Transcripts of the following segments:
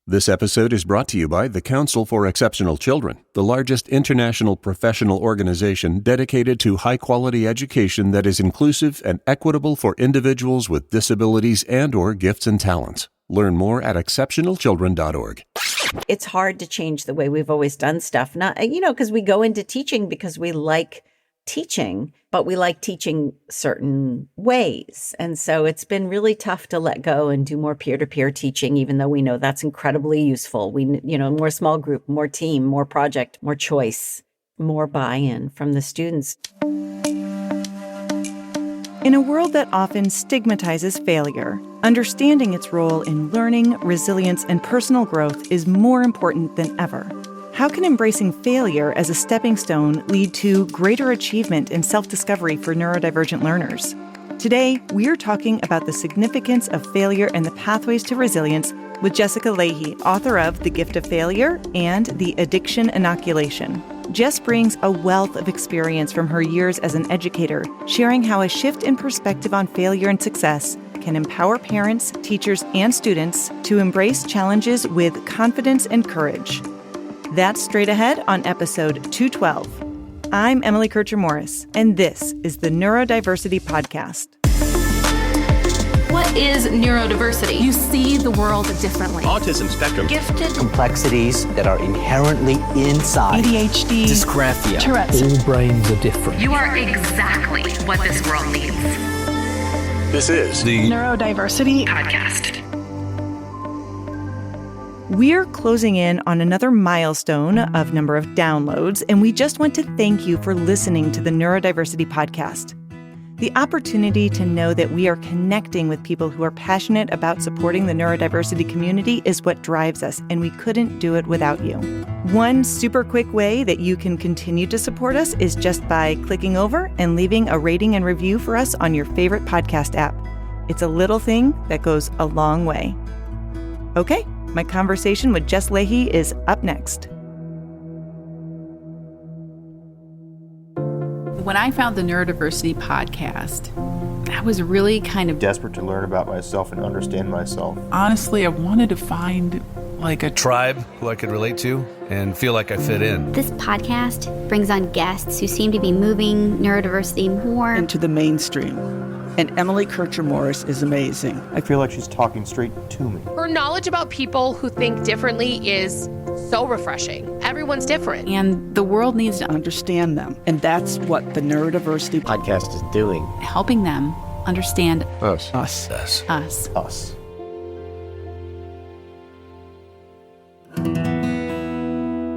This episode is brought to you by the Council for Exceptional Children, the largest international professional organization dedicated to high-quality education that is inclusive and equitable for individuals with disabilities and/or gifts and talents. Learn more at exceptionalchildren.org. It's hard to change the way we've always done stuff. Not, because we go into teaching because we like teaching, but we like teaching certain ways. And so it's been really tough to let go and do more peer-to-peer teaching, even though we know that's incredibly useful. More small group, more team, more project, more choice, more buy-in from the students. In a world that often stigmatizes failure, understanding its role in learning, resilience, and personal growth is more important than ever. How can embracing failure as a stepping stone lead to greater achievement and self-discovery for neurodivergent learners? Today, we're talking about the significance of failure and the pathways to resilience with Jessica Lahey, author of The Gift of Failure and The Addiction Inoculation. Jess brings a wealth of experience from her years as an educator, sharing how a shift in perspective on failure and success can empower parents, teachers, and students to embrace challenges with confidence and courage. That's straight ahead on episode 212. I'm Emily Kircher-Morris, and this is the Neurodiversity Podcast. What is neurodiversity? You see the world differently. Autism spectrum. Gifted. Complexities that are inherently inside. ADHD. Dysgraphia. Tourette's. All brains are different. You are exactly what this world needs. This is the Neurodiversity Podcast. We're closing in on another milestone of number of downloads, and we just want to thank you for listening to the Neurodiversity Podcast. The opportunity to know that we are connecting with people who are passionate about supporting the neurodiversity community is what drives us, and we couldn't do it without you. One super quick way that you can continue to support us is just by clicking over and leaving a rating and review for us on your favorite podcast app. It's a little thing that goes a long way. Okay, my conversation with Jess Lahey is up next. When I found the Neurodiversity podcast, I was really kind of desperate to learn about myself and understand myself. Honestly, I wanted to find like a tribe who I could relate to and feel like I fit in. This podcast brings on guests who seem to be moving neurodiversity more into the mainstream. And Emily Kircher-Morris is amazing. I feel like she's talking straight to me. Her knowledge about people who think differently is so refreshing. Everyone's different. And the world needs to understand them. And that's what the Neurodiversity Podcast is doing. Helping them understand us. Us. Us. Us. Us.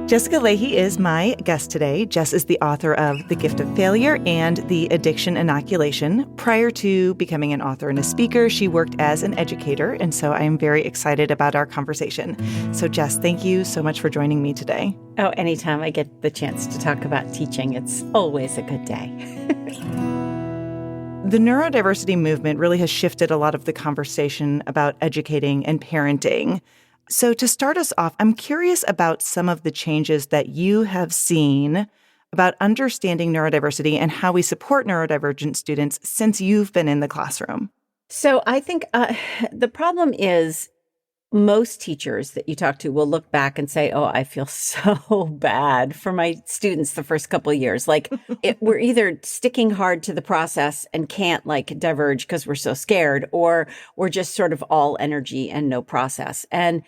Jessica Lahey is my guest today. Jess is the author of The Gift of Failure and The Addiction Inoculation. Prior to becoming an author and a speaker, she worked as an educator, and so I am very excited about our conversation. So Jess, thank you so much for joining me today. Oh, anytime I get the chance to talk about teaching, it's always a good day. The neurodiversity movement really has shifted a lot of the conversation about educating and parenting. So to start us off, I'm curious about some of the changes that you have seen about understanding neurodiversity and how we support neurodivergent students since you've been in the classroom. So I think the problem is most teachers that you talk to will look back and say, oh, I feel so bad for my students the first couple of years. Like we're either sticking hard to the process and can't diverge because we're so scared, or we're just sort of all energy and no process. And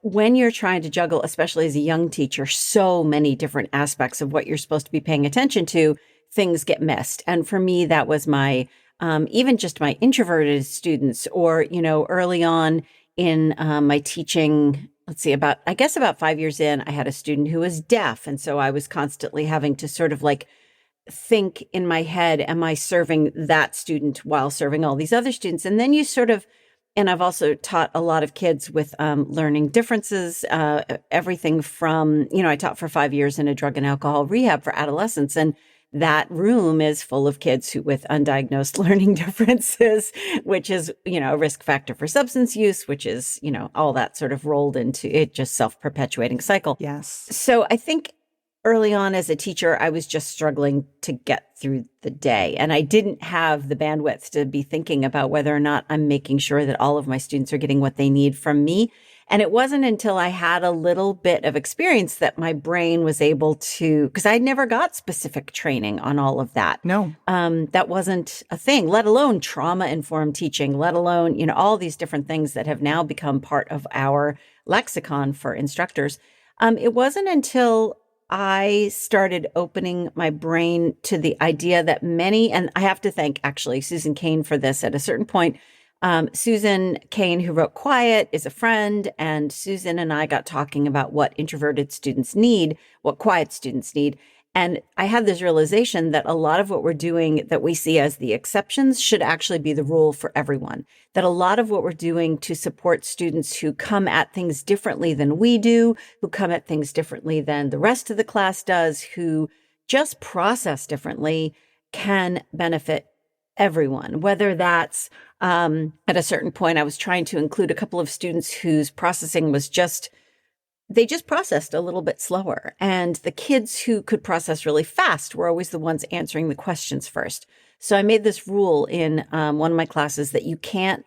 when you're trying to juggle, especially as a young teacher, so many different aspects of what you're supposed to be paying attention to, things get missed. And for me, that was my, even just my introverted students, or, early on in my teaching, about 5 years in, I had a student who was deaf. And so I was constantly having to sort of think in my head, am I serving that student while serving all these other students? And then you and I've also taught a lot of kids with learning differences, everything from, I taught for 5 years in a drug and alcohol rehab for adolescents. And that room is full of kids with undiagnosed learning differences, which is, a risk factor for substance use, which is, all that sort of rolled into it, just self-perpetuating cycle. Yes. So I think early on as a teacher, I was just struggling to get through the day. And I didn't have the bandwidth to be thinking about whether or not I'm making sure that all of my students are getting what they need from me. And it wasn't until I had a little bit of experience that my brain was able to, because I never got specific training on all of that. No. That wasn't a thing, let alone trauma-informed teaching, let alone, all these different things that have now become part of our lexicon for instructors. It wasn't until I started opening my brain to the idea that and I have to thank actually Susan Cain for this at a certain point. Susan Cain, who wrote Quiet, is a friend, and Susan and I got talking about what introverted students need, what quiet students need. And I had this realization that a lot of what we're doing that we see as the exceptions should actually be the rule for everyone. That a lot of what we're doing to support students who come at things differently than we do, who come at things differently than the rest of the class does, who just process differently, can benefit everyone. Whether that's at a certain point, I was trying to include a couple of students whose processing was they just processed a little bit slower. And the kids who could process really fast were always the ones answering the questions first. So I made this rule in one of my classes that you can't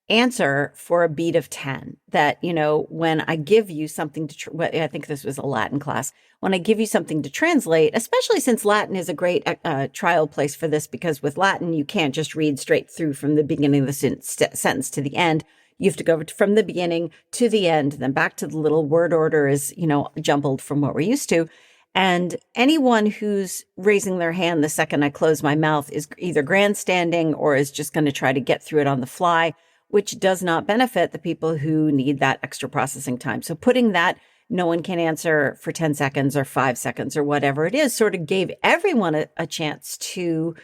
answer for a beat of 10. That, when I give you something I think this was a Latin class, when I give you something to translate, especially since Latin is a great trial place for this, because with Latin, you can't just read straight through from the beginning of the sentence to the end. You have to go from the beginning to the end, then back to the little word order is, jumbled from what we're used to. And anyone who's raising their hand the second I close my mouth is either grandstanding or is just going to try to get through it on the fly, which does not benefit the people who need that extra processing time. So putting that no one can answer for 10 seconds or 5 seconds or whatever it is sort of gave everyone a chance to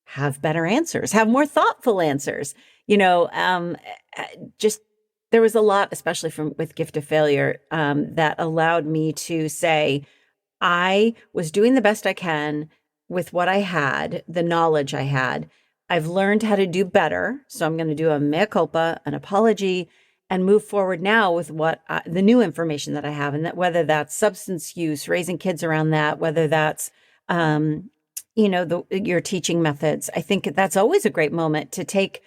have better answers, have more thoughtful answers. Just there was a lot, especially with Gift of Failure, that allowed me to say, I was doing the best I can with what I had, the knowledge I had. I've learned how to do better. So I'm going to do a mea culpa, an apology, and move forward now with the new information that I have. And that whether that's substance use, raising kids around that, whether that's, your teaching methods, I think that's always a great moment to take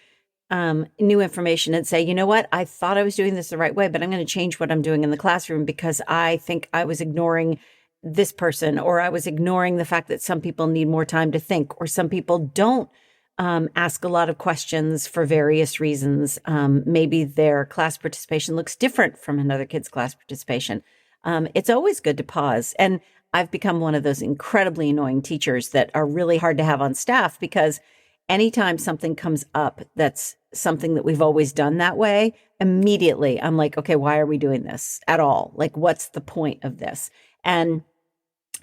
new information and say, you know what, I thought I was doing this the right way, but I'm going to change what I'm doing in the classroom because I think I was ignoring this person, or I was ignoring the fact that some people need more time to think, or some people don't ask a lot of questions for various reasons. Maybe their class participation looks different from another kid's class participation. It's always good to pause. And I've become one of those incredibly annoying teachers that are really hard to have on staff, because anytime something comes up that's something that we've always done that way, immediately I'm like, okay, why are we doing this at all? Like, what's the point of this? And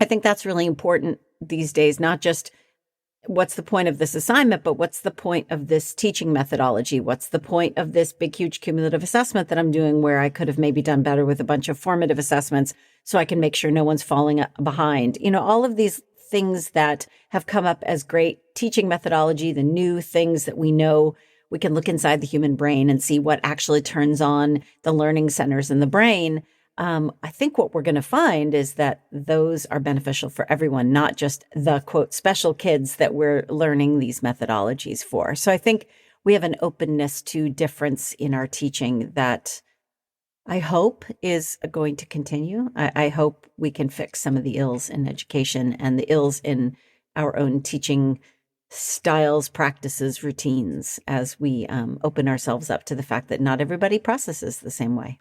I think that's really important these days, not just what's the point of this assignment, but what's the point of this teaching methodology? What's the point of this big, huge cumulative assessment that I'm doing, where I could have maybe done better with a bunch of formative assessments so I can make sure no one's falling behind? All of these things that have come up as great teaching methodology, the new things that we know. We can look inside the human brain and see what actually turns on the learning centers in the brain. I think what we're going to find is that those are beneficial for everyone, not just the, quote, special kids that we're learning these methodologies for. So I think we have an openness to difference in our teaching that I hope is going to continue. I hope we can fix some of the ills in education and the ills in our own teaching styles, practices, routines, as we open ourselves up to the fact that not everybody processes the same way.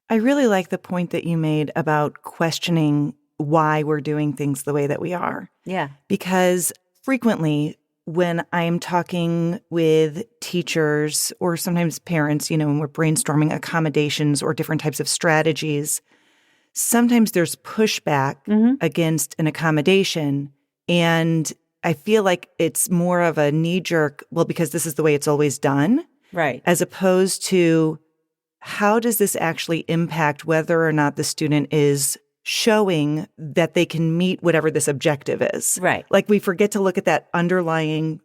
I really like the point that you made about questioning why we're doing things the way that we are. Yeah. Because frequently when I'm talking with teachers or sometimes parents, when we're brainstorming accommodations or different types of strategies, sometimes there's pushback against an accommodation. And I feel like it's more of a knee-jerk, well, because this is the way it's always done. Right. As opposed to, how does this actually impact whether or not the student is showing that they can meet whatever this objective is? Right. Like, we forget to look at that underlying,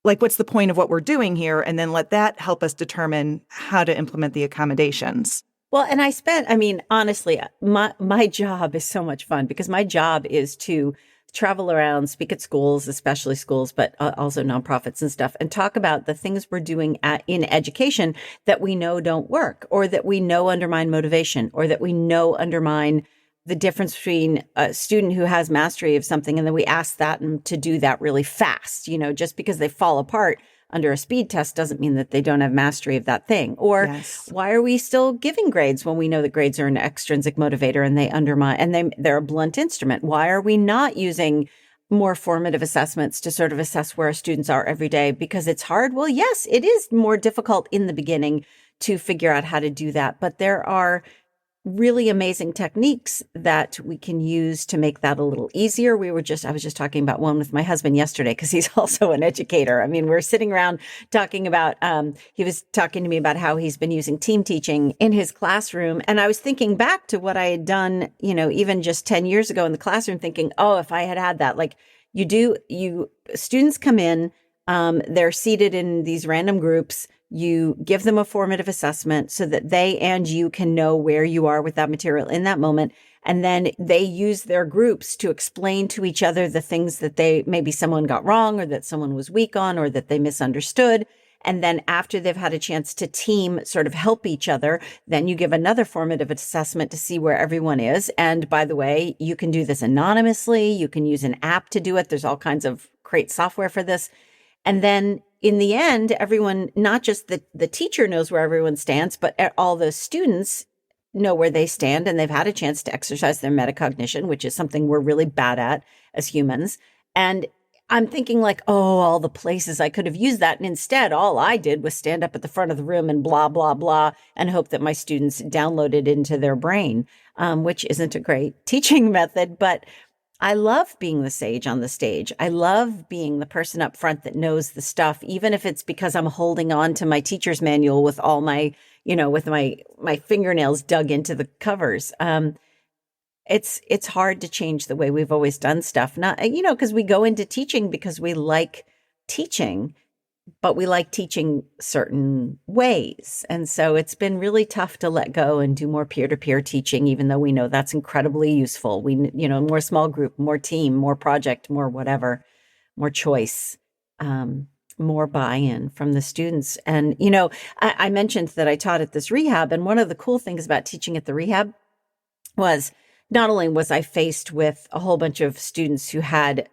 like, what's the point of what we're doing here? And then let that help us determine how to implement the accommodations. Well, and honestly, my job is so much fun, because my job is to travel around, speak at schools, especially schools, but also nonprofits and stuff, and talk about the things we're doing in education that we know don't work, or that we know undermine motivation, or that we know undermine the difference between a student who has mastery of something, and then we ask them to do that really fast. Just because they fall apart under a speed test doesn't mean that they don't have mastery of that thing. Or why are we still giving grades when we know that grades are an extrinsic motivator and they undermine, and they're a blunt instrument? Why are we not using more formative assessments to sort of assess where our students are every day? Because it's hard. Well, yes, it is more difficult in the beginning to figure out how to do that. But there are really amazing techniques that we can use to make that a little easier. I was just talking about one with my husband yesterday, because he's also an educator. I mean, we're sitting around talking about, he was talking to me about how he's been using team teaching in his classroom. And I was thinking back to what I had done, even just 10 years ago in the classroom, thinking, oh, if I had had that, like students come in, they're seated in these random groups. You give them a formative assessment so that they and you can know where you are with that material in that moment. And then they use their groups to explain to each other the things that maybe someone got wrong, or that someone was weak on, or that they misunderstood. And then after they've had a chance to team sort of help each other, then you give another formative assessment to see where everyone is. And by the way, you can do this anonymously. You can use an app to do it. There's all kinds of great software for this. And then in the end, everyone, not just the teacher knows where everyone stands, but all the students know where they stand, and they've had a chance to exercise their metacognition, which is something we're really bad at as humans. And I'm thinking like, oh, all the places I could have used that. And instead, all I did was stand up at the front of the room and blah, blah, blah, and hope that my students downloaded into their brain, which isn't a great teaching method. But I love being the sage on the stage. I love being the person up front that knows the stuff, even if it's because I'm holding on to my teacher's manual with all my, with my fingernails dug into the covers. It's hard to change the way we've always done stuff. Not, because we go into teaching because we like teaching, but we like teaching certain ways. And so it's been really tough to let go and do more peer-to-peer teaching, even though we know that's incredibly useful. More small group, more team, more project, more whatever, more choice, more buy-in from the students. And, I mentioned that I taught at this rehab. And one of the cool things about teaching at the rehab was not only was I faced with a whole bunch of students who had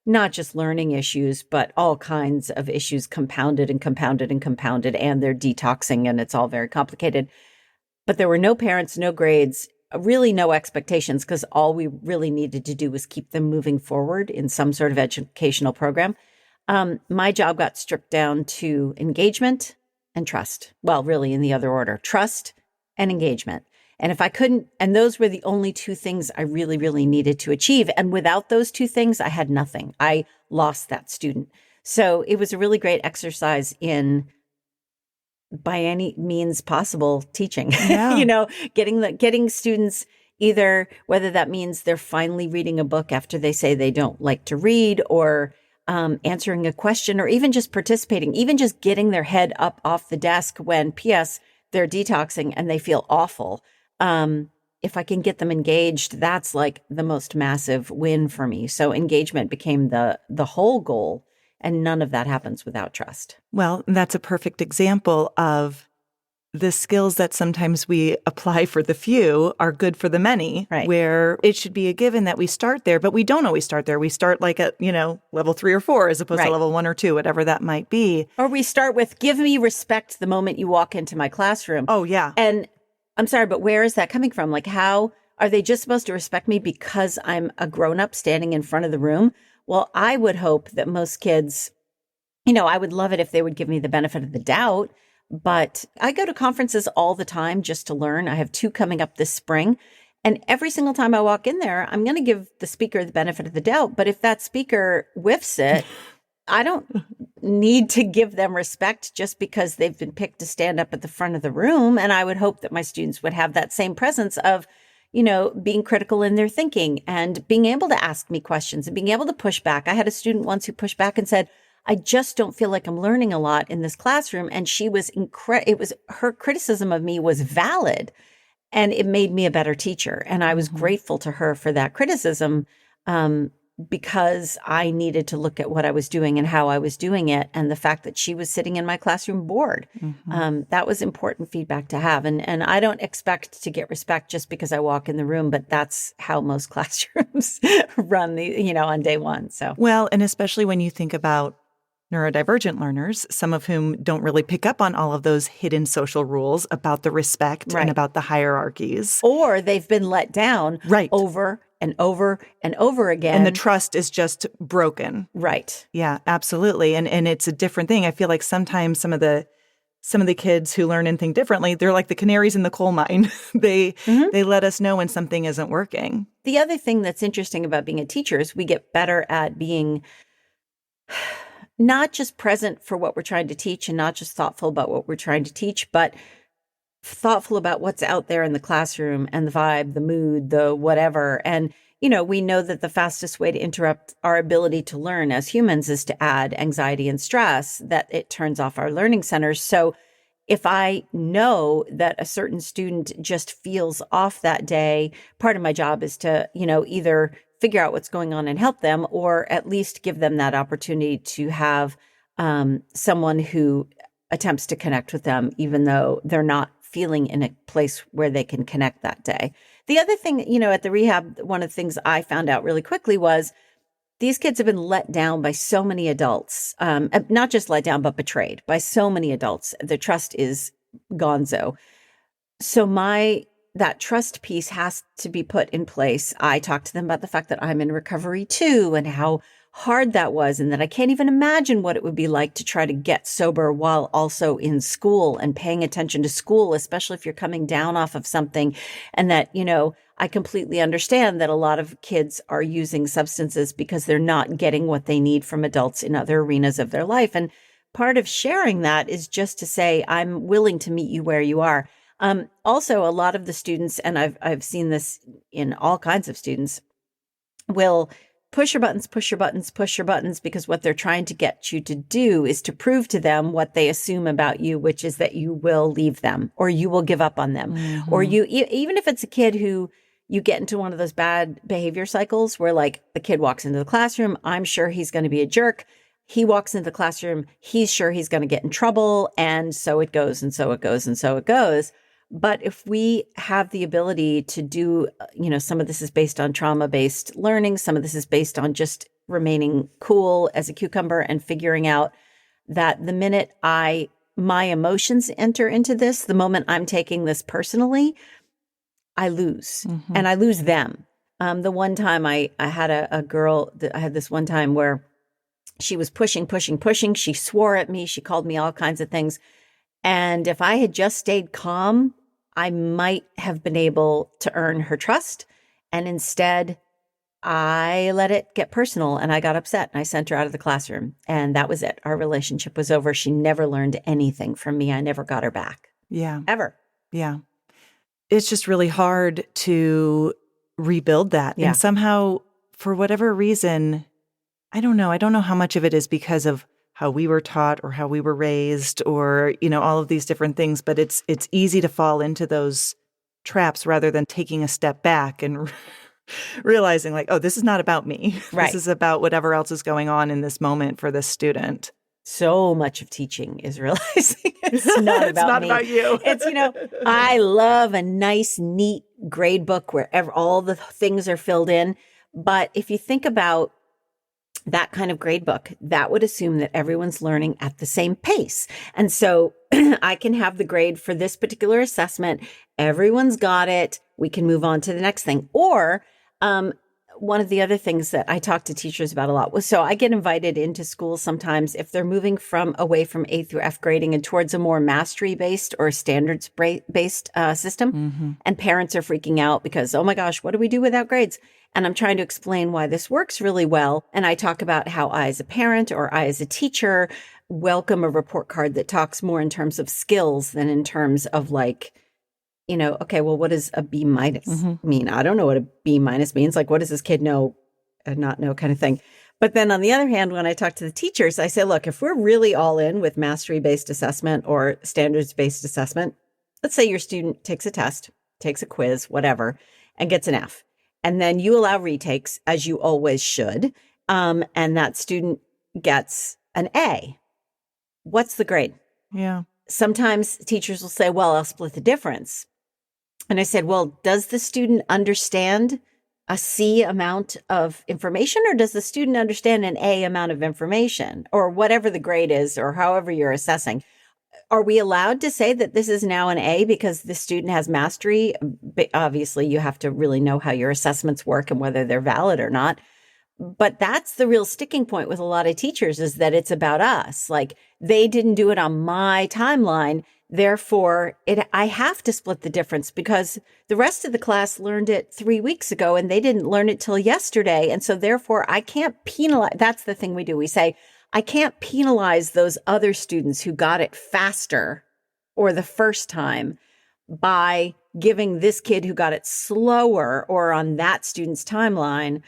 not just learning issues, but all kinds of issues compounded and compounded and compounded, and they're detoxing, and it's all very complicated. But there were no parents, no grades, really no expectations, because all we really needed to do was keep them moving forward in some sort of educational program. My job got stripped down to engagement and trust. Well, really in the other order, trust and engagement. And if I couldn't, and those were the only two things I really, really needed to achieve. And without those two things, I had nothing. I lost that student. So it was a really great exercise in, by any means possible, teaching. Yeah. Getting students either, whether that means they're finally reading a book after they say they don't like to read, or answering a question, or even just participating, even just getting their head up off the desk when, P.S., they're detoxing and they feel awful. If I can get them engaged, that's like the most massive win for me. So engagement became the whole goal, and none of that happens without trust. Well, that's a perfect example of the skills that sometimes we apply for the few are good for the many, right? Where it should be a given that we start there, but we don't always start there. We start like at, level 3 or 4 as opposed to level 1 or 2, whatever that might be. Or we start with, give me respect the moment you walk into my classroom. Oh, yeah. And I'm sorry, but where is that coming from? Like, how are they just supposed to respect me because I'm a grown-up standing in front of the room? Well, I would hope that most kids, I would love it if they would give me the benefit of the doubt, but I go to conferences all the time just to learn. I have 2 coming up this spring, and every single time I walk in there, I'm going to give the speaker the benefit of the doubt. But if that speaker whiffs it, I don't need to give them respect just because they've been picked to stand up at the front of the room. And I would hope that my students would have that same presence of, being critical in their thinking and being able to ask me questions and being able to push back. I had a student once who pushed back and said, I just don't feel like I'm learning a lot in this classroom. And she was her criticism of me was valid, and it made me a better teacher. And I was grateful to her for that criticism. because I needed to look at what I was doing and how I was doing it. And the fact that she was sitting in my classroom bored, that was important feedback to have. And I don't expect to get respect just because I walk in the room, but that's how most classrooms run on day one. So, well, and especially when you think about neurodivergent learners, some of whom don't really pick up on all of those hidden social rules about the respect and about the hierarchies. Or they've been let down over and over and over again. And the trust is just broken. Right. Yeah, absolutely. And it's a different thing. I feel like sometimes some of the kids who learn and think differently, they're like the canaries in the coal mine. They let us know when something isn't working. The other thing that's interesting about being a teacher is we get better at being not just present for what we're trying to teach and not just thoughtful about what we're trying to teach, but thoughtful about what's out there in the classroom and the vibe, the mood, the whatever. And, we know that the fastest way to interrupt our ability to learn as humans is to add anxiety and stress, that it turns off our learning centers. So if I know that a certain student just feels off that day, part of my job is to, either figure out what's going on and help them, or at least give them that opportunity to have someone who attempts to connect with them, even though they're not feeling in a place where they can connect that day. The other thing, at the rehab, one of the things I found out really quickly was these kids have been let down by so many adults, not just let down, but betrayed by so many adults. Their trust is gonzo. So that trust piece has to be put in place. I talked to them about the fact that I'm in recovery too, and how hard that was, and that I can't even imagine what it would be like to try to get sober while also in school and paying attention to school, especially if you're coming down off of something. And that, I completely understand that a lot of kids are using substances because they're not getting what they need from adults in other arenas of their life. And part of sharing that is just to say, I'm willing to meet you where you are. Also, a lot of the students, and I've seen this in all kinds of students, will push your buttons, because what they're trying to get you to do is to prove to them what they assume about you, which is that you will leave them or you will give up on them. Or even if it's a kid who you get into one of those bad behavior cycles where like the kid walks into the classroom, I'm sure he's going to be a jerk. He walks into the classroom, he's sure he's going to get in trouble. And so it goes, and so it goes, and so it goes. But if we have the ability to do, some of this is based on trauma-based learning, some of this is based on just remaining cool as a cucumber and figuring out that the minute my emotions enter into this, the moment I'm taking this personally, I lose, and I lose them. The one time I had a girl, I had this one time where she was pushing. She swore at me. She called me all kinds of things. And if I had just stayed calm, I might have been able to earn her trust. And instead, I let it get personal and I got upset and I sent her out of the classroom. And that was it. Our relationship was over. She never learned anything from me. I never got her back. Yeah. Ever. Yeah. It's just really hard to rebuild that. Yeah. And somehow, for whatever reason, I don't know how much of it is because of how we were taught or how we were raised or, all of these different things. But it's easy to fall into those traps rather than taking a step back and realizing like, oh, this is not about me. Right. This is about whatever else is going on in this moment for this student. So much of teaching is realizing it's not It's not me. about you. It's, I love a nice, neat grade book where all the things are filled in. But if you think about that kind of grade book, that would assume that everyone's learning at the same pace. And so I can have the grade for this particular assessment. Everyone's got it. We can move on to the next thing. Or one of the other things that I talk to teachers about a lot was, so I get invited into schools sometimes if they're moving away from A through F grading and towards a more mastery-based or standards-based system. And parents are freaking out because, oh my gosh, what do we do without grades? And I'm trying to explain why this works really well. And I talk about how I as a parent or I as a teacher welcome a report card that talks more in terms of skills than in terms of like, okay, well, what does a B minus mean? I don't know what a B minus means. Like, what does this kid know and not know kind of thing. But then on the other hand, when I talk to the teachers, I say, look, if we're really all in with mastery-based assessment or standards-based assessment, let's say your student takes a test, takes a quiz, whatever, and gets an F. and then you allow retakes, as you always should, and that student gets an A. What's the grade? Yeah. Sometimes teachers will say, well, I'll split the difference. And I said, well, does the student understand a C amount of information, or does the student understand an A amount of information, or whatever the grade is, or however you're assessing? Are we allowed to say that this is now an A because the student has mastery? Obviously, you have to really know how your assessments work and whether they're valid or not. But that's the real sticking point with a lot of teachers, is that it's about us. Like, they didn't do it on my timeline. Therefore, I have to split the difference because the rest of the class learned it 3 weeks ago and they didn't learn it till yesterday. And so therefore, I can't penalize. That's the thing we do. We say, I can't penalize those other students who got it faster or the first time by giving this kid who got it slower or on that student's timeline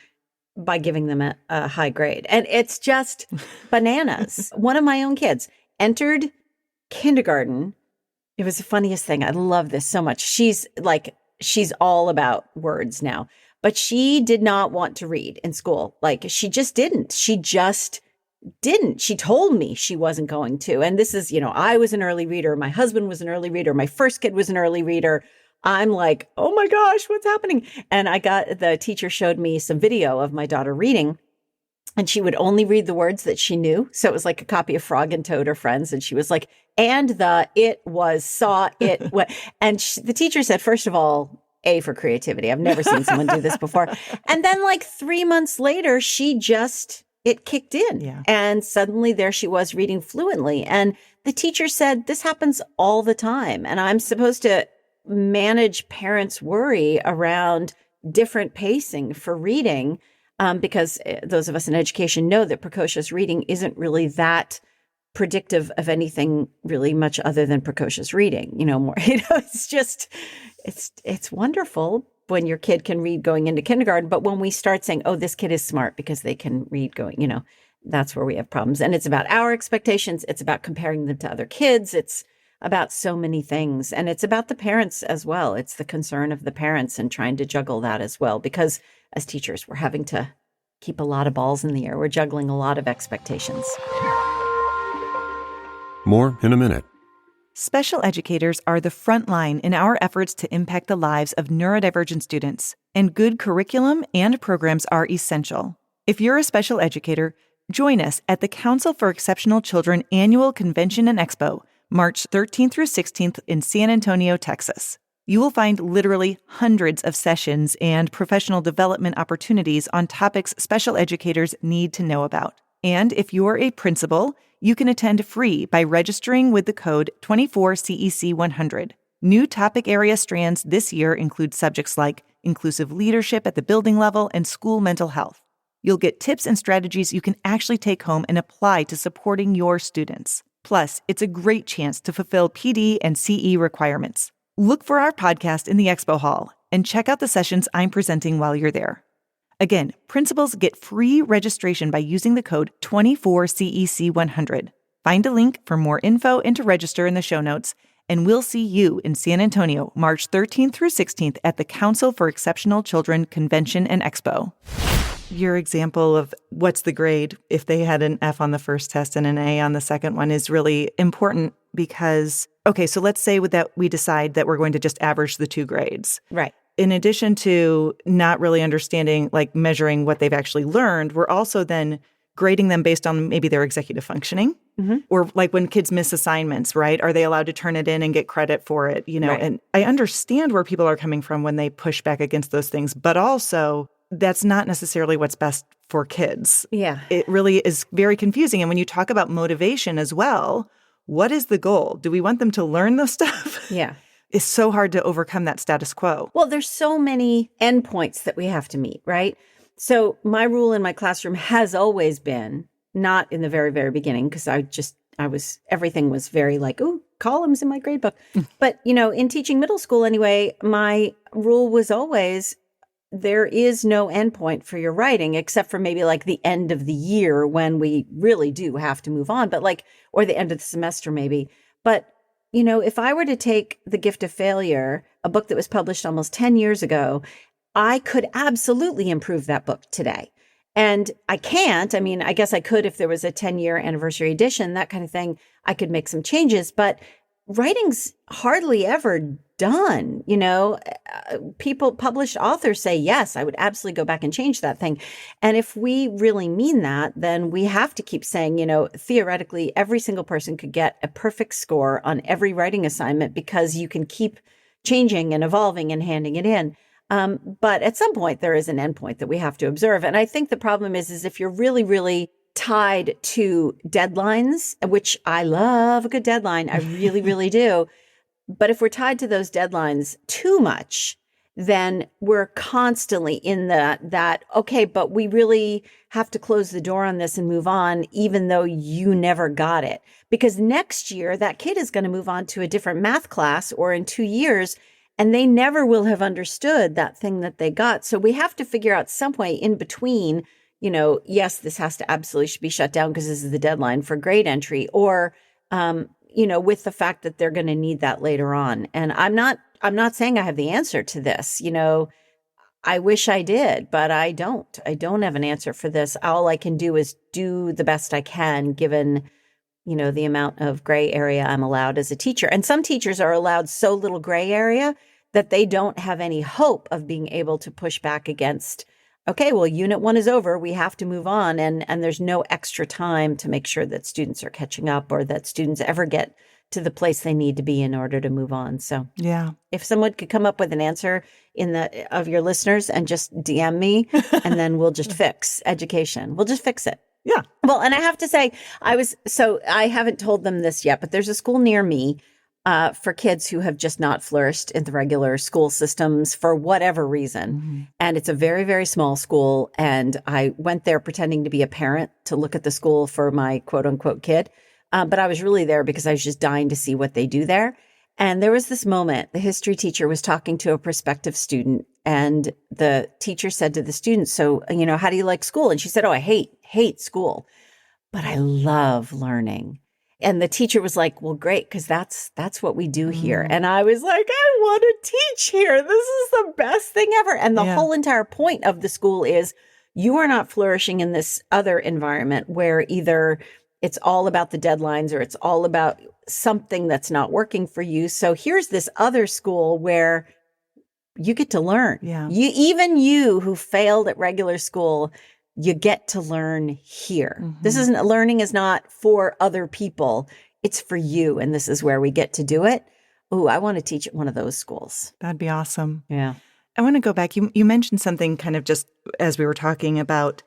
by giving them a high grade. And it's just bananas. One of my own kids entered kindergarten. It was the funniest thing. I love this so much. She's all about words now, but she did not want to read in school. Like, she just didn't. She told me she wasn't going to. And this is, I was an early reader. My husband was an early reader. My first kid was an early reader. I'm like, oh my gosh, what's happening? And the teacher showed me some video of my daughter reading, and she would only read the words that she knew. So it was like a copy of Frog and Toad or Friends. And she was like, and it was, saw, it. And the teacher said, first of all, A for creativity. I've never seen someone do this before. And then 3 months later, it kicked in. Yeah. And suddenly there she was reading fluently. And the teacher said, this happens all the time. And I'm supposed to manage parents' worry around different pacing for reading, because those of us in education know that precocious reading isn't really that predictive of anything really much other than precocious reading. It's just, it's wonderful when your kid can read going into kindergarten. But when we start saying, oh, this kid is smart because they can read going, that's where we have problems. And it's about our expectations. It's about comparing them to other kids. It's about so many things. And it's about the parents as well. It's the concern of the parents and trying to juggle that as well. Because as teachers, we're having to keep a lot of balls in the air. We're juggling a lot of expectations. More in a minute. Special educators are the front line in our efforts to impact the lives of neurodivergent students, and good curriculum and programs are essential. If you're a special educator, join us at the Council for Exceptional Children Annual Convention and Expo, March 13th through 16th in San Antonio, Texas. You will find literally hundreds of sessions and professional development opportunities on topics special educators need to know about. And if you're a principal, you can attend free by registering with the code 24CEC100. New topic area strands this year include subjects like inclusive leadership at the building level and school mental health. You'll get tips and strategies you can actually take home and apply to supporting your students. Plus, it's a great chance to fulfill PD and CE requirements. Look for our podcast in the expo hall and check out the sessions I'm presenting while you're there. Again, principals get free registration by using the code 24CEC100. Find a link for more info and to register in the show notes, and we'll see you in San Antonio, March 13th through 16th at the Council for Exceptional Children Convention and Expo. Your example of what's the grade if they had an F on the first test and an A on the second one is really important because, okay, so let's say with that we decide that we're going to just average the two grades. Right. In addition to not really understanding, measuring what they've actually learned, we're also then grading them based on maybe their executive functioning. Mm-hmm. Or when kids miss assignments, right? Are they allowed to turn it in and get credit for it? Right. And I understand where people are coming from when they push back against those things, but also that's not necessarily what's best for kids. Yeah. It really is very confusing. And when you talk about motivation as well, what is the goal? Do we want them to learn this stuff? Yeah. It's so hard to overcome that status quo. Well, there's so many endpoints that we have to meet, right? So my rule in my classroom has always been, not in the very, very beginning, because everything was very columns in my grade book. But, in teaching middle school anyway, my rule was always, there is no endpoint for your writing, except for maybe the end of the year when we really do have to move on, but or the end of the semester maybe. But, if I were to take The Gift of Failure, a book that was published almost 10 years ago, I could absolutely improve that book today. And I can't. I mean, I guess I could if there was a 10-year anniversary edition, that kind of thing. I could make some changes, but writing's hardly ever done. People, published authors say, yes, I would absolutely go back and change that thing. And if we really mean that, then we have to keep saying, theoretically, every single person could get a perfect score on every writing assignment because you can keep changing and evolving and handing it in. But at some point, there is an endpoint that we have to observe. And I think the problem is if you're really, really tied to deadlines, which I love a good deadline, I really, really do. But if we're tied to those deadlines too much, then we're constantly in that, okay, but we really have to close the door on this and move on, even though you never got it. Because next year, that kid is going to move on to a different math class, or in 2 years, and they never will have understood that thing that they got. So we have to figure out some way in between, yes, this has to absolutely should be shut down because this is the deadline for grade entry, or, with the fact that they're going to need that later on. And I'm not saying I have the answer to this. I wish I did, but I don't. I don't have an answer for this. All I can do is do the best I can, given the amount of gray area I'm allowed as a teacher. And some teachers are allowed so little gray area that they don't have any hope of being able to push back against, okay, well, unit 1 is over. We have to move on. And there's no extra time to make sure that students are catching up, or that students ever get to the place they need to be in order to move on. So yeah, if someone could come up with an answer of your listeners and just DM me, and then we'll just fix education. We'll just fix it. Yeah. Well, and I have to say, I haven't told them this yet, but there's a school near me for kids who have just not flourished in the regular school systems for whatever reason. Mm-hmm. And it's a very, very small school. And I went there pretending to be a parent to look at the school for my quote unquote kid. But I was really there because I was just dying to see what they do there. And there was this moment, the history teacher was talking to a prospective student, and the teacher said to the student, so, how do you like school? And she said, oh, I hate school, but I love learning. And the teacher was like, well, great, because that's what we do here. And I was like, I want to teach here. This is the best thing ever. And the whole entire point of the school is you are not flourishing in this other environment where either it's all about the deadlines or it's all about something that's not working for you. So here's this other school where you get to learn. Yeah. You who failed at regular school, you get to learn here. Mm-hmm. Learning is not for other people. It's for you. And this is where we get to do it. Oh, I want to teach at one of those schools. That'd be awesome. Yeah. I want to go back. You mentioned something kind of just as we were talking about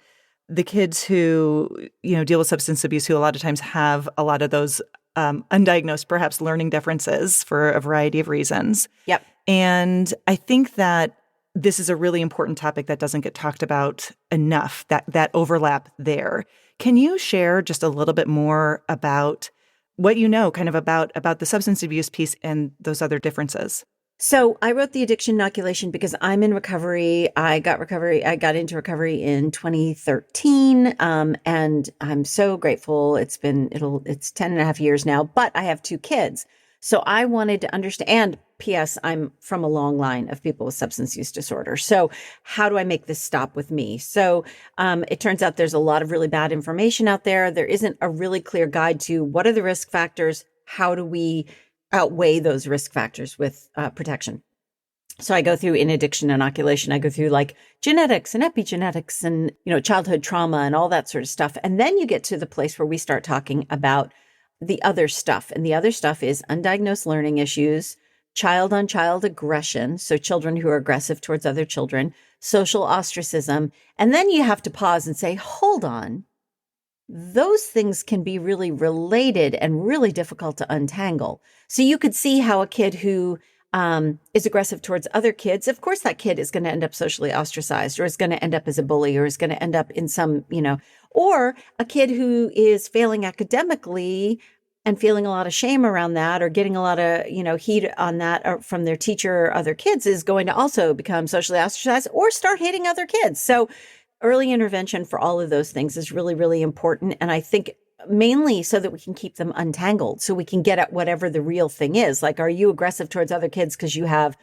the kids who, deal with substance abuse, who a lot of times have a lot of those undiagnosed, perhaps learning differences for a variety of reasons. Yep. And I think that this is a really important topic that doesn't get talked about enough, that overlap there. Can you share just a little bit more about what you know kind of about the substance abuse piece and those other differences? So I wrote the addiction inoculation because I'm in recovery. I got into recovery in 2013. And I'm so grateful. It's 10 and a half years now, but I have 2 kids. So I wanted to understand, and P.S., I'm from a long line of people with substance use disorder. So how do I make this stop with me? So it turns out there's a lot of really bad information out there. There isn't a really clear guide to what are the risk factors? How do we outweigh those risk factors with protection? So I go through in addiction inoculation, I go through like genetics and epigenetics and, childhood trauma and all that sort of stuff. And then you get to the place where we start talking about the other stuff. And the other stuff is undiagnosed learning issues, child-on-child aggression, so children who are aggressive towards other children, social ostracism. And then you have to pause and say, hold on. Those things can be really related and really difficult to untangle. So you could see how a kid who is aggressive towards other kids, of course, that kid is going to end up socially ostracized, or is going to end up as a bully, or is going to end up in some, or a kid who is failing academically and feeling a lot of shame around that, or getting a lot of, heat on that from their teacher or other kids, is going to also become socially ostracized or start hating other kids. So early intervention for all of those things is really, really important. And I think mainly so that we can keep them untangled, so we can get at whatever the real thing is. Like, are you aggressive towards other kids because you have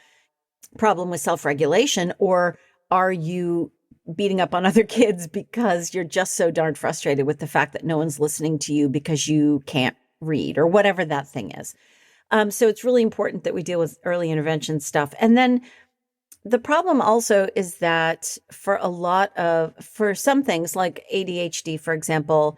problem with self-regulation, or are you beating up on other kids because you're just so darn frustrated with the fact that no one's listening to you because you can't read or whatever that thing is. So it's really important that we deal with early intervention stuff. And then the problem also is that for some things like ADHD, for example,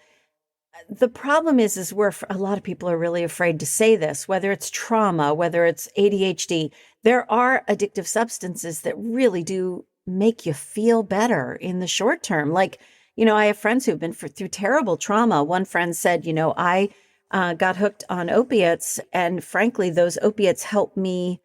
the problem is a lot of people are really afraid to say this, whether it's trauma, whether it's ADHD. There are addictive substances that really do make you feel better in the short term. Like, I have friends who've been through terrible trauma. One friend said, I got hooked on opiates, and frankly, those opiates helped me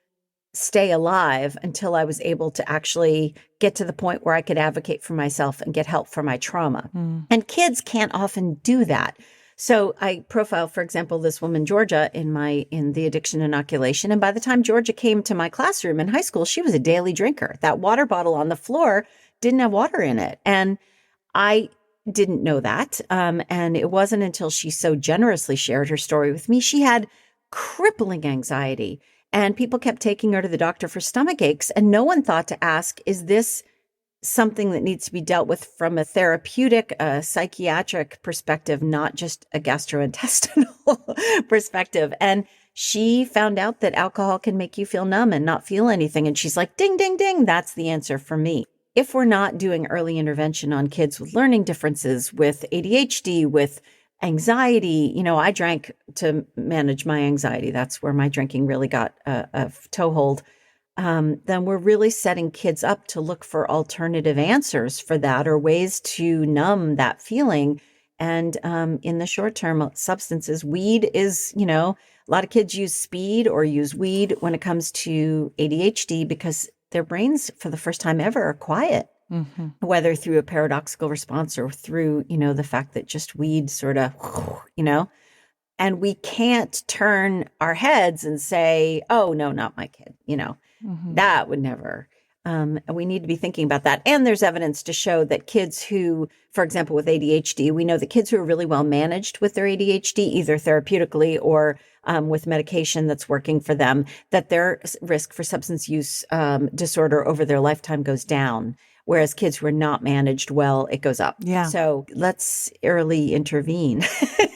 stay alive until I was able to actually get to the point where I could advocate for myself and get help for my trauma. And kids can't often do that. So I profiled, for example, this woman, Georgia, in the addiction inoculation. And by the time Georgia came to my classroom in high school, she was a daily drinker. That water bottle on the floor didn't have water in it. And I didn't know that. And it wasn't until she so generously shared her story with me. She had crippling anxiety. And people kept taking her to the doctor for stomach aches. And no one thought to ask, is this something that needs to be dealt with from a therapeutic, psychiatric perspective, not just a gastrointestinal perspective? And she found out that alcohol can make you feel numb and not feel anything. And she's like, ding, ding, ding. That's the answer for me. If we're not doing early intervention on kids with learning differences, with ADHD, with anxiety, I drank to manage my anxiety. That's where my drinking really got a toehold. Then we're really setting kids up to look for alternative answers for that or ways to numb that feeling. And in the short term, substances, weed is, a lot of kids use speed or use weed when it comes to ADHD because their brains, for the first time ever, are quiet. Whether through a paradoxical response or through, the fact that just weed sort of, and we can't turn our heads and say, oh, no, not my kid, that would never. We need to be thinking about that. And there's evidence to show that kids who, for example, with ADHD, we know that kids who are really well managed with their ADHD, either therapeutically or with medication that's working for them, that their risk for substance use disorder over their lifetime goes down. Whereas kids who are not managed well, it goes up. Yeah. So let's early intervene,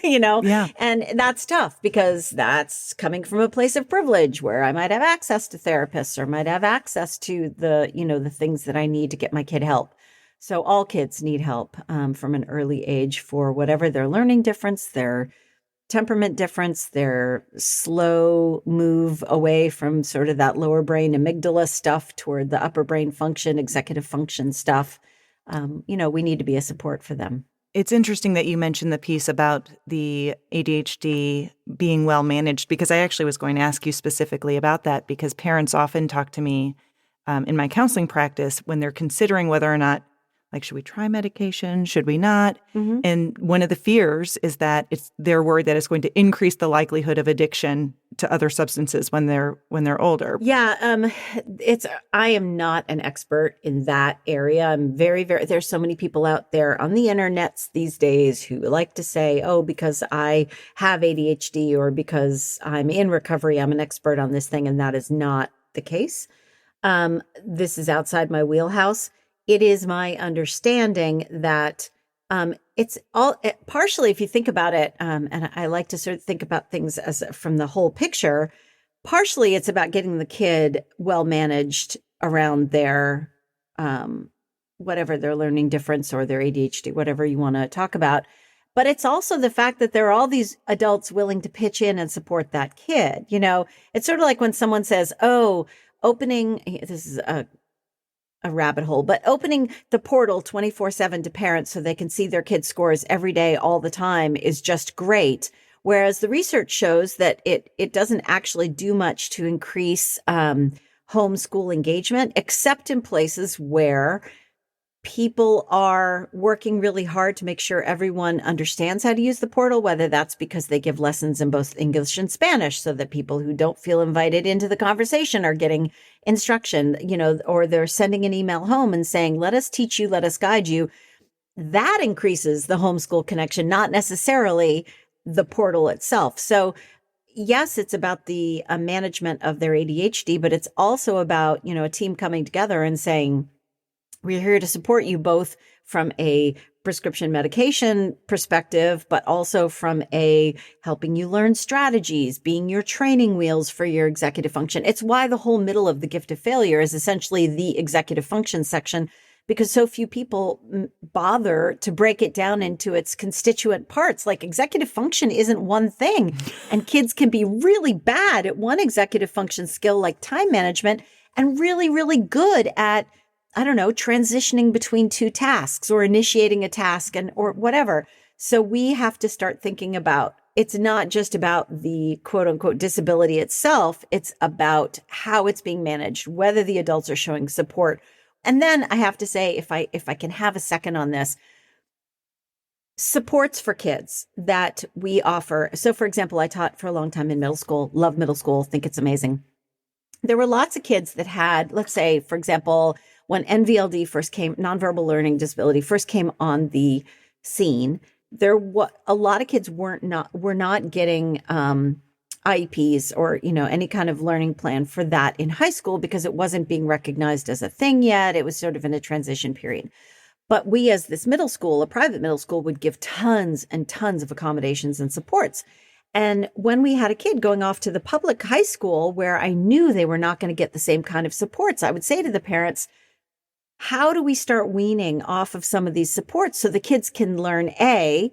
Yeah. And that's tough because that's coming from a place of privilege where I might have access to therapists or might have access to the things that I need to get my kid help. So all kids need help from an early age for whatever their learning difference, their temperament difference, their slow move away from sort of that lower brain amygdala stuff toward the upper brain function, executive function stuff. We need to be a support for them. It's interesting that you mentioned the piece about the ADHD being well managed, because I actually was going to ask you specifically about that, because parents often talk to me in my counseling practice when they're considering whether or not, should we try medication? Should we not? And one of the fears is that they're worried that it's going to increase the likelihood of addiction to other substances when they're older. Yeah, I am not an expert in that area. I'm very, very, there's so many people out there on the internets these days who like to say, oh, because I have ADHD or because I'm in recovery, I'm an expert on this thing. And that is not the case. This is outside my wheelhouse. It is my understanding that it's all partially, if you think about it, and I like to sort of think about things as from the whole picture, partially it's about getting the kid well managed around their whatever their learning difference or their ADHD, whatever you want to talk about. But it's also the fact that there are all these adults willing to pitch in and support that kid. It's sort of like when someone says, oh, this is a rabbit hole, but opening the portal 24/7 to parents so they can see their kids' scores every day, all the time is just great. Whereas the research shows that it doesn't actually do much to increase homeschool engagement, except in places where people are working really hard to make sure everyone understands how to use the portal, whether that's because they give lessons in both English and Spanish so that people who don't feel invited into the conversation are getting instruction, or they're sending an email home and saying, let us teach you, let us guide you. That increases the homeschool connection, not necessarily the portal itself. So yes, it's about the management of their ADHD, but it's also about, a team coming together and saying, We're here to support you both from a prescription medication perspective, but also from a helping you learn strategies, being your training wheels for your executive function. It's why the whole middle of the gift of failure is essentially the executive function section, because so few people bother to break it down into its constituent parts. Like executive function isn't one thing, and kids can be really bad at one executive function skill like time management and really, really good at, I don't know, transitioning between two tasks or initiating a task or whatever. So we have to start thinking about, it's not just about the quote unquote disability itself. It's about how it's being managed, whether the adults are showing support. And then I have to say, if I can have a second on this, supports for kids that we offer. So for example, I taught for a long time in middle school, love middle school, think it's amazing. There were lots of kids that had, let's say, for example, when NVLD first came, nonverbal learning disability first came on the scene, a lot of kids were not getting IEPs or, any kind of learning plan for that in high school because it wasn't being recognized as a thing yet. It was sort of in a transition period. But we, as this middle school, a private middle school, would give tons and tons of accommodations and supports. And when we had a kid going off to the public high school where I knew they were not going to get the same kind of supports, I would say to the parents, how do we start weaning off of some of these supports so the kids can learn A,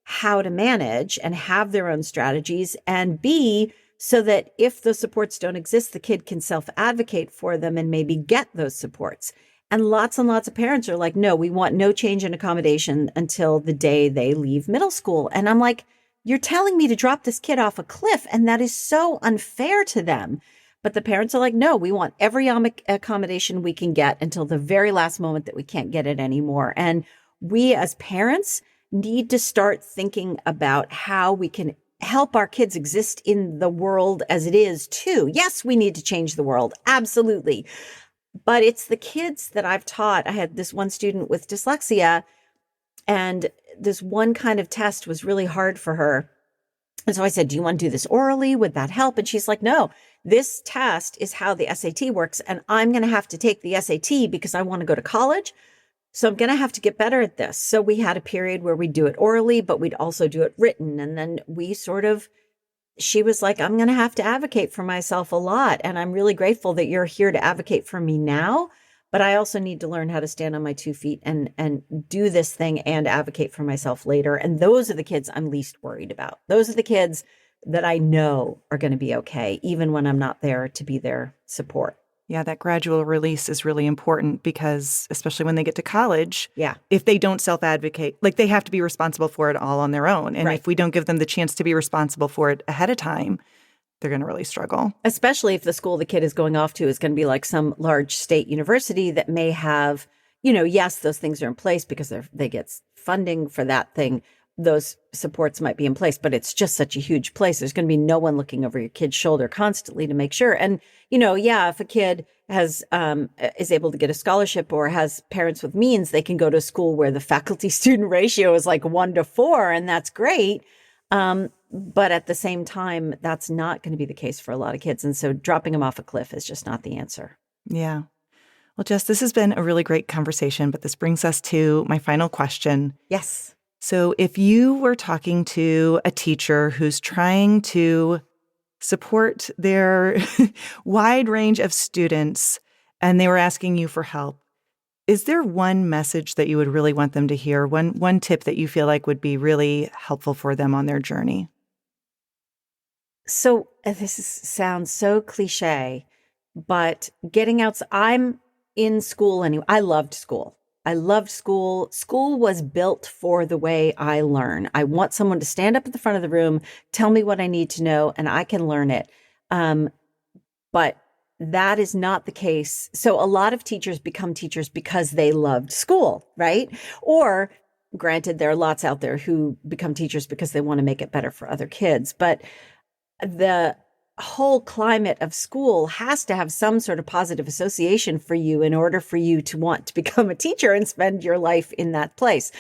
how to manage and have their own strategies, and B, so that if those supports don't exist, the kid can self-advocate for them and maybe get those supports. And lots of parents are like, no, we want no change in accommodation until the day they leave middle school. And I'm like, you're telling me to drop this kid off a cliff, and that is so unfair to them. But the parents are like, no, we want every accommodation we can get until the very last moment that we can't get it anymore. And we as parents need to start thinking about how we can help our kids exist in the world as it is too. Yes, we need to change the world. Absolutely. But it's the kids that I've taught. I had this one student with dyslexia, and this one kind of test was really hard for her. And so I said, do you want to do this orally? Would that help? And she's like, no, this test is how the SAT works. And I'm going to have to take the SAT because I want to go to college. So I'm going to have to get better at this. So we had a period where we'd do it orally, but we'd also do it written. And then she was like, I'm going to have to advocate for myself a lot. And I'm really grateful that you're here to advocate for me now. But I also need to learn how to stand on my 2 feet and do this thing and advocate for myself later. And those are the kids I'm least worried about. Those are the kids that I know are going to be okay, even when I'm not there to be their support. Yeah, that gradual release is really important because, especially when they get to college, yeah, if they don't self-advocate, like they have to be responsible for it all on their own. And if we don't give them the chance to be responsible for it ahead of time, they're going to really struggle. Especially if the school the kid is going off to is going to be like some large state university that may have, yes, those things are in place because they get funding for that thing. Those supports might be in place, but it's just such a huge place. There's going to be no one looking over your kid's shoulder constantly to make sure. And, if a kid is able to get a scholarship or has parents with means, they can go to a school where the faculty student ratio is like 1 to 4, and that's great. But at the same time, that's not going to be the case for a lot of kids. And so dropping them off a cliff is just not the answer. Yeah. Well, Jess, this has been a really great conversation, but this brings us to my final question. Yes. So if you were talking to a teacher who's trying to support their wide range of students and they were asking you for help, is there one message that you would really want them to hear? One tip that you feel like would be really helpful for them on their journey? So sounds so cliche, but getting out, I'm in school anyway. I loved school. School was built for the way I learn. I want someone to stand up at the front of the room, tell me what I need to know, and I can learn it. But that is not the case. So a lot of teachers become teachers because they loved school, right? Or granted, there are lots out there who become teachers because they want to make it better for other kids. But the whole climate of school has to have some sort of positive association for you in order for you to want to become a teacher and spend your life in that place.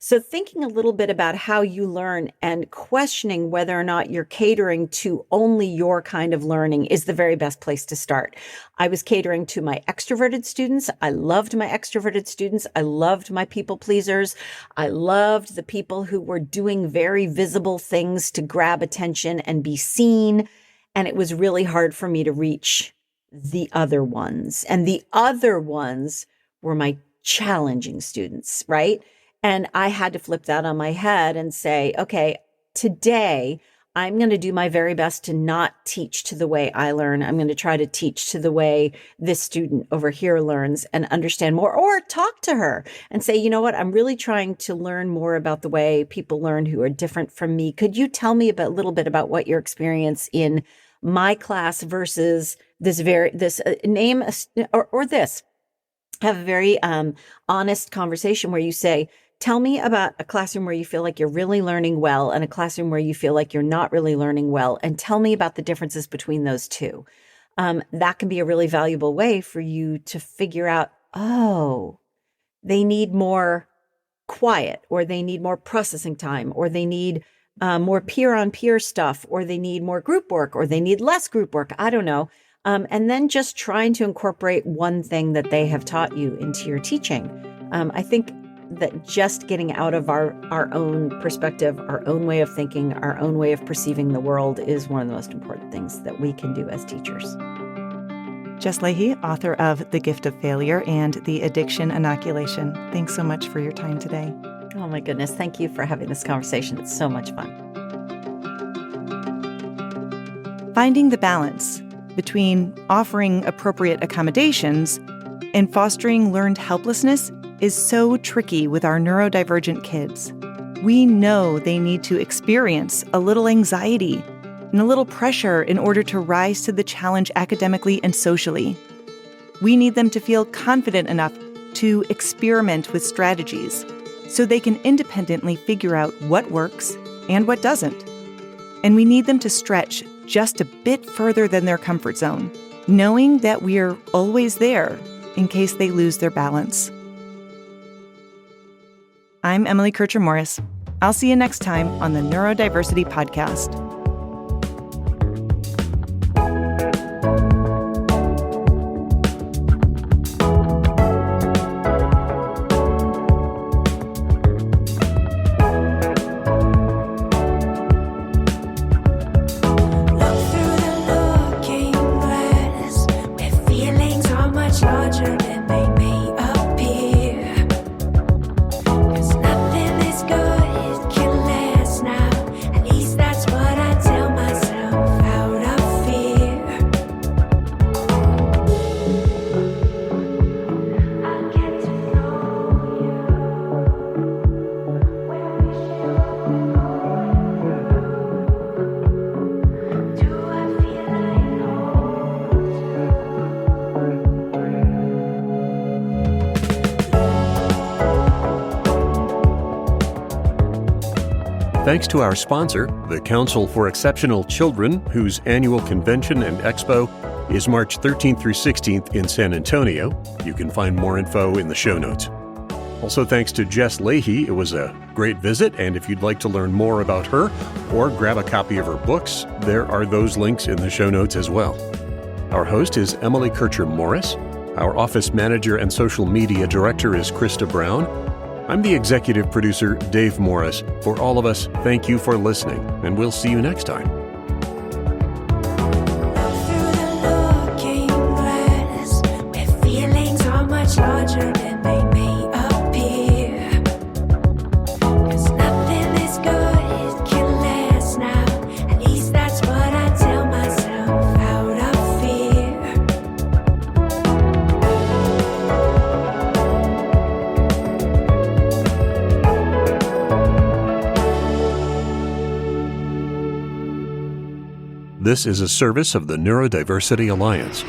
So thinking a little bit about how you learn and questioning whether or not you're catering to only your kind of learning is the very best place to start. I was catering to my extroverted students. I loved my extroverted students. I loved my people pleasers. I loved the people who were doing very visible things to grab attention and be seen. And it was really hard for me to reach the other ones. And the other ones were my challenging students, right? And I had to flip that on my head and say, okay, today I'm going to do my very best to not teach to the way I learn. I'm going to try to teach to the way this student over here learns and understand more, or talk to her and say, you know what, I'm really trying to learn more about the way people learn who are different from me. Could you tell me a little bit about what your experience in my class versus this name or this? Have a very honest conversation where you say, tell me about a classroom where you feel like you're really learning well and a classroom where you feel like you're not really learning well, and tell me about the differences between those two. That can be a really valuable way for you to figure out, oh, they need more quiet, or they need more processing time, or they need more peer-on-peer stuff, or they need more group work, or they need less group work. I don't know. And then just trying to incorporate one thing that they have taught you into your teaching. I think that just getting out of our own perspective, our own way of thinking, our own way of perceiving the world is one of the most important things that we can do as teachers. Jess Lahey, author of The Gift of Failure and The Addiction Inoculation. Thanks so much for your time today. Oh my goodness. Thank you for having this conversation. It's so much fun. Finding the balance between offering appropriate accommodations and fostering learned helplessness is so tricky with our neurodivergent kids. We know they need to experience a little anxiety and a little pressure in order to rise to the challenge academically and socially. We need them to feel confident enough to experiment with strategies so they can independently figure out what works and what doesn't. And we need them to stretch just a bit further than their comfort zone, knowing that we're always there in case they lose their balance. I'm Emily Kircher-Morris. I'll see you next time on the Neurodiversity Podcast. Thanks to our sponsor, the Council for Exceptional Children, whose annual convention and expo is March 13th through 16th in San Antonio. You can find more info in the show notes. Also, thanks to Jess Lahey. It was a great visit, and if you'd like to learn more about her or grab a copy of her books, there are those links in the show notes as well. Our host is Emily Kircher-Morris. Our office manager and social media director is Krista Brown. I'm the executive producer, Dave Morris. For all of us, thank you for listening, and we'll see you next time. This is a service of the Neurodiversity Alliance.